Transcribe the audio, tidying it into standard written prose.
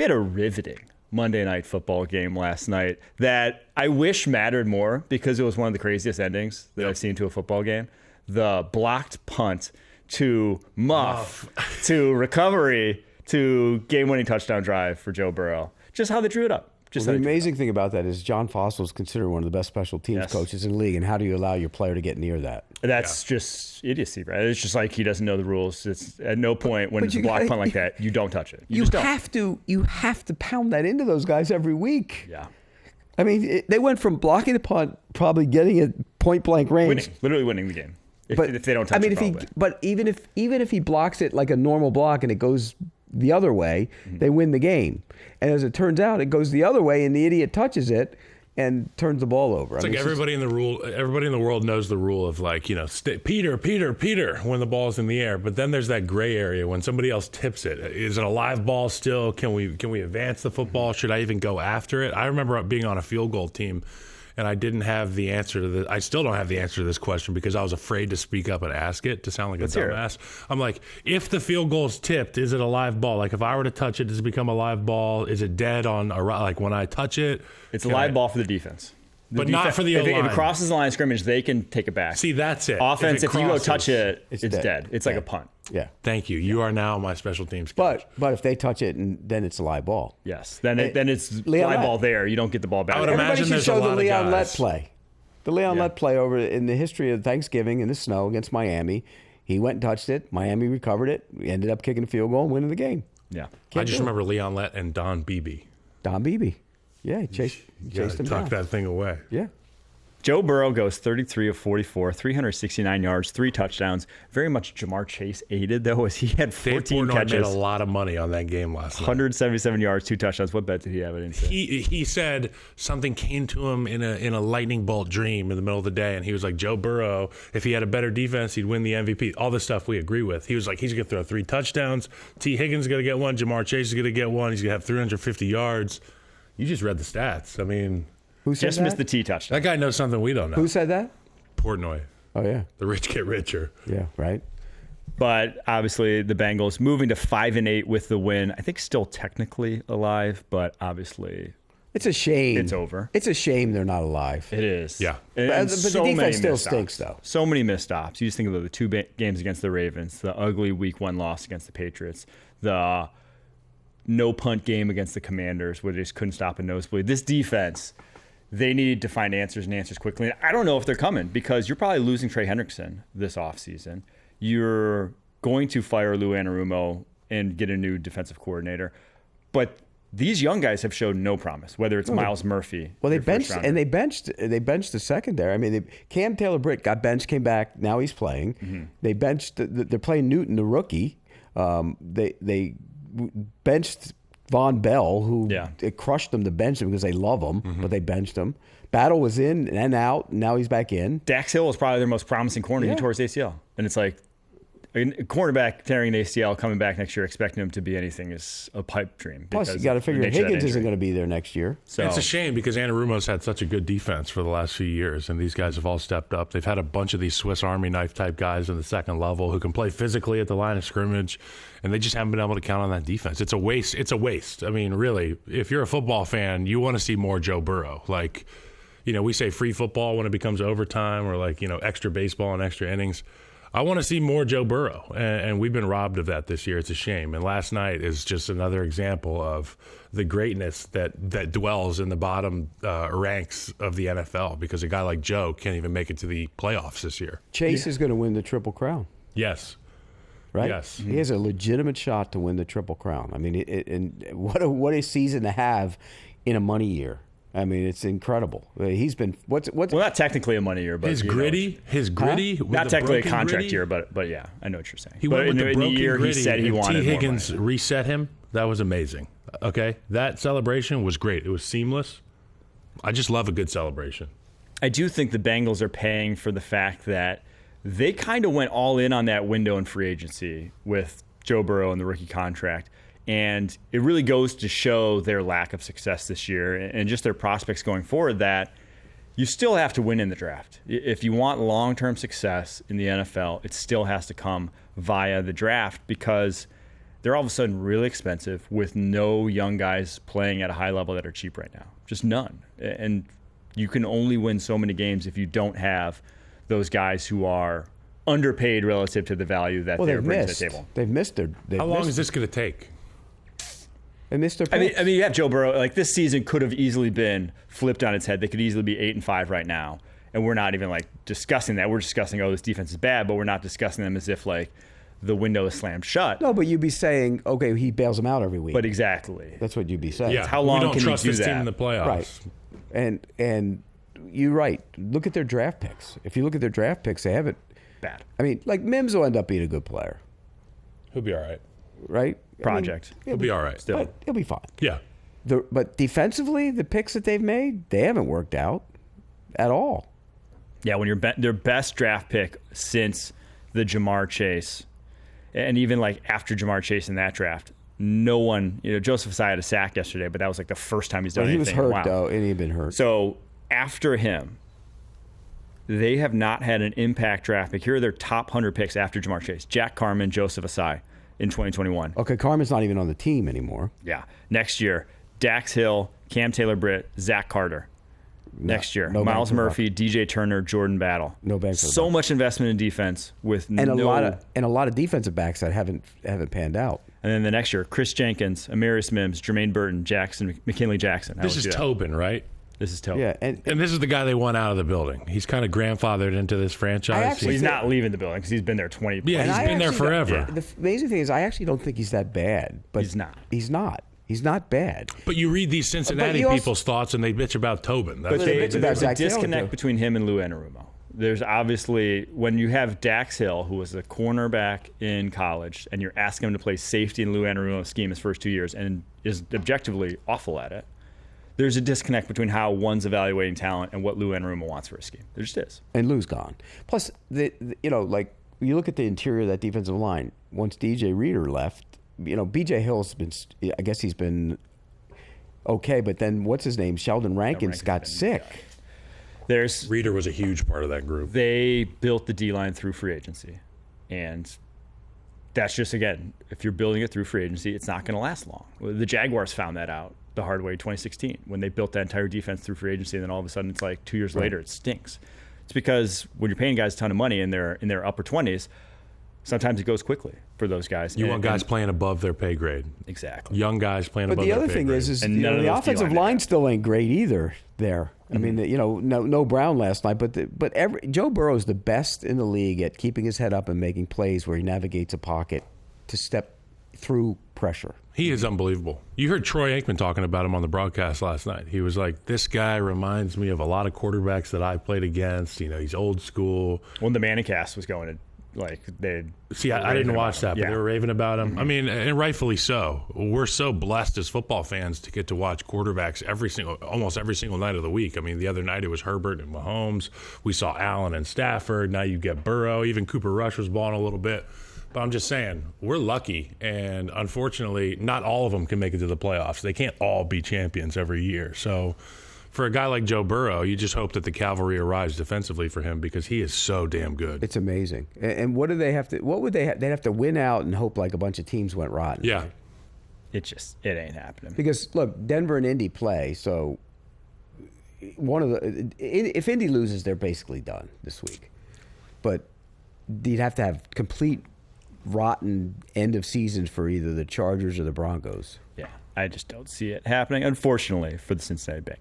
We had a riveting Monday Night Football game last night that I wish mattered more because it was one of the craziest endings that I've seen to a football game. The blocked punt to muff to recovery to game-winning touchdown drive for Joe Burrow. Just how they drew it up. The amazing thing about that is John Fossil is considered one of the best special teams coaches in the league, and how do you allow your player to get near that? That's just idiocy, right? It's just like he doesn't know the rules. It's at no point when it's a block punt like that, you don't touch it. You have to pound that into those guys every week. Yeah. I mean, they went from blocking the punt, probably getting it point blank range, literally winning the game. If they don't touch it, but even if he blocks it like a normal block and it goes the other way, they win the game. And as it turns out, it goes the other way, and the idiot touches it and turns the ball over. It's everybody in the world knows the rule of Peter when the ball's in the air. But then there's that gray area when somebody else tips it. Is it a live ball still? Can we advance the football? Should I even go after it? I remember being on a field goal team, and I didn't have the answer to this. I still don't have the answer to this question because I was afraid to speak up and ask it to sound like a dumbass. I'm like, if the field goal's tipped, is it a live ball? Like, if I were to touch it, does it become a live ball? Is it dead on when I touch it? It's a live ball for the defense. But not for the O-line. If it crosses the line of scrimmage, they can take it back. See, that's it. Offense, if you go touch it, it's dead. It's like a punt. Yeah. Thank you. You are now my special teams coach. But if they touch it, then it's a live ball. Yes. Then it's live ball there. You don't get the ball back. I would imagine there's a lot of guys. Everybody should show the Leon Lett play. The Leon Lett play over in the history of Thanksgiving in the snow against Miami. He went and touched it. Miami recovered it. We ended up kicking a field goal and winning the game. Yeah. I just remember Leon Lett and Don Beebe. Don Beebe. Yeah, he chased him down. Tuck that thing away. Yeah. Joe Burrow goes 33 of 44, 369 yards, 3 touchdowns. Very much Ja'Marr Chase aided, though, as he had 14 catches. Made a lot of money on that game last night. 177 yards, 2 touchdowns. What bet did he have? He said something came to him in a lightning bolt dream in the middle of the day, and he was like, Joe Burrow, if he had a better defense, he'd win the MVP. All this stuff we agree with. He was like, he's going to throw 3 touchdowns. T. Higgins is going to get 1. Ja'Marr Chase is going to get 1. He's going to have 350 yards. You just read the stats. I mean... Who said just missed the T touchdown. That guy knows something we don't know. Who said that? Portnoy. Oh, yeah. The rich get richer. Yeah, right. But obviously the Bengals moving to 5-8 with the win. I think still technically alive, but obviously it's a shame. It's over. It's a shame they're not alive. It is. Yeah. But the defense still stinks, though. So many missed stops. You just think about the 2 games against the Ravens, the ugly Week 1 loss against the Patriots, the no punt game against the Commanders where they just couldn't stop a nosebleed. This defense... They needed to find answers quickly. And I don't know if they're coming because you're probably losing Trey Hendrickson this offseason. You're going to fire Lou Anarumo and get a new defensive coordinator. But these young guys have showed no promise, whether it's Miles Murphy. Well, they benched the secondary. I mean, Cam Taylor-Britt got benched, came back. Now he's playing. Mm-hmm. They benched. They're playing Newton, the rookie. They benched Von Bell, who it crushed them to bench him because they love him, but they benched him. Battle was in and out, and now he's back in. Dax Hill is probably their most promising corner. He tore his ACL. And it's like, a cornerback tearing an ACL coming back next year, expecting him to be anything is a pipe dream. Plus, you got to figure Higgins isn't going to be there next year. So it's a shame because Anarumo's had such a good defense for the last few years, and these guys have all stepped up. They've had a bunch of these Swiss Army knife type guys in the second level who can play physically at the line of scrimmage, and they just haven't been able to count on that defense. It's a waste. It's a waste. I mean, really, if you're a football fan, you want to see more Joe Burrow. Like, we say free football when it becomes overtime or extra baseball and extra innings. I want to see more Joe Burrow, and we've been robbed of that this year. It's a shame. And last night is just another example of the greatness that dwells in the bottom ranks of the NFL because a guy like Joe can't even make it to the playoffs this year. Chase is going to win the Triple Crown. Yes. Right? Yes. He has a legitimate shot to win the Triple Crown. I mean, and what a season to have in a money year. I mean, it's incredible. He's been what's well, not technically a money year, but his gritty, not technically a contract year, but yeah, I know what you're saying. He went with the broken year gritty. He said he wanted T. Higgins more money. Reset him. That was amazing. Okay, that celebration was great. It was seamless. I just love a good celebration. I do think the Bengals are paying for the fact that they kind of went all in on that window in free agency with Joe Burrow and the rookie contract. And it really goes to show their lack of success this year and just their prospects going forward that you still have to win in the draft. If you want long-term success in the NFL, it still has to come via the draft because they're all of a sudden really expensive with no young guys playing at a high level that are cheap right now. Just none. And you can only win so many games if you don't have those guys who are underpaid relative to the value that they're bringing to the table. They've missed their. How long is this going to take? They missed their picks. I mean, you have Joe Burrow. Like, this season could have easily been flipped on its head. They could easily be 8-5 right now, and we're not even like discussing that. We're discussing, oh, this defense is bad, but we're not discussing them as if like the window is slammed shut. No, but you'd be saying, okay, he bails them out every week. But exactly, that's what you'd be saying. Yeah, how long we don't can trust you do this that? team in the playoffs. Right, and you're right. Look at their draft picks. If you look at their draft picks, they haven't. Bad. I mean, like Mims will end up being a good player, He'll be all right. right? Project. I mean, He'll be all right. Still. but he'll be fine. Yeah. But defensively, the picks that they've made, they haven't worked out at all. Yeah, when you're their best draft pick since the Ja'Marr Chase, and even like after Ja'Marr Chase in that draft, no one, Joseph Asai had a sack yesterday, but that was like the first time he's done He anything. was hurt, in a while. though, and he'd been hurt. So after him, they have not had an impact draft pick. Here are their top 100 picks after Ja'Marr Chase: Jack Carman, Joseph Asai in 2021. Okay, Carmen's not even on the team anymore. Yeah. Next year, Dax Hill, Cam Taylor-Britt, Zach Carter. Next year, no Miles bang for Murphy, DJ Turner, Jordan Battle. No bang for the So buck. much investment in defense with And no. a lot of defensive backs that haven't panned out. And then the next year, Chris Jenkins, Amarius Mims, Jermaine Burton, McKinley Jackson. This is Tobin, right? This is Tobin. Yeah, and And this is the guy they want out of the building. He's kind of grandfathered into this franchise. actually- Well, he's not leaving the building because he's been there 20. Yeah, and he's I been there actually forever. don't- The amazing thing is, I actually don't think he's that bad. But He's not. He's not. He's not bad. But you read these Cincinnati you also- people's thoughts, and they bitch about Tobin. That's But they- bitch about there's a Zach Taylor, disconnect too. between him and Lou Anarumo. There's obviously, when you have Dax Hill, who was a cornerback in college, and you're asking him to play safety in Lou Anarumo's scheme his first 2 years and is objectively awful at it, there's a disconnect between how one's evaluating talent and what Lou Anarumo wants for his scheme. There just is. And Lou's gone. Plus, like you look at the interior of that defensive line. Once DJ Reader left, BJ Hill's been. I guess he's been okay, but then what's his name? Sheldon Rankins got sick. Reader was a huge part of that group. They built the D-line through free agency. And that's just, again, if you're building it through free agency, it's not going to last long. The Jaguars found that out the hard way in 2016 when they built that entire defense through free agency, and then all of a sudden it's like 2 years later it stinks. It's because when you're paying guys a ton of money and they're in their upper 20s, sometimes it goes quickly for those guys. You want guys playing above their pay grade. Exactly. Young guys playing But above the their other pay thing grade. is And none of the those offensive D-line line did that. still ain't great either. There, I mean, no Brown last night, but Joe Burrow is the best in the league at keeping his head up and making plays where he navigates a pocket to step through pressure. He is unbelievable. You heard Troy Aikman talking about him on the broadcast last night. He was like, this guy reminds me of a lot of quarterbacks that I played against. He's old school. When the Manicast was going, they See, I didn't watch that, but Yeah. they were raving about him. I mean, and rightfully so. We're so blessed as football fans to get to watch quarterbacks almost every single night of the week. I mean, the other night it was Herbert and Mahomes. We saw Allen and Stafford. Now you get Burrow. Even Cooper Rush was balling a little bit. But I'm just saying, we're lucky, and unfortunately, not all of them can make it to the playoffs. They can't all be champions every year. So for a guy like Joe Burrow, you just hope that the cavalry arrives defensively for him because he is so damn good. It's amazing. And what do they have to? What would they have? They'd have to win out and hope like a bunch of teams went rotten. Yeah. it ain't happening. Because look, Denver and Indy play, so if Indy loses, they're basically done this week. But you'd have to have complete rotten end of seasons for either the Chargers or the Broncos. Yeah, I just don't see it happening, unfortunately, for the Cincinnati Bengals.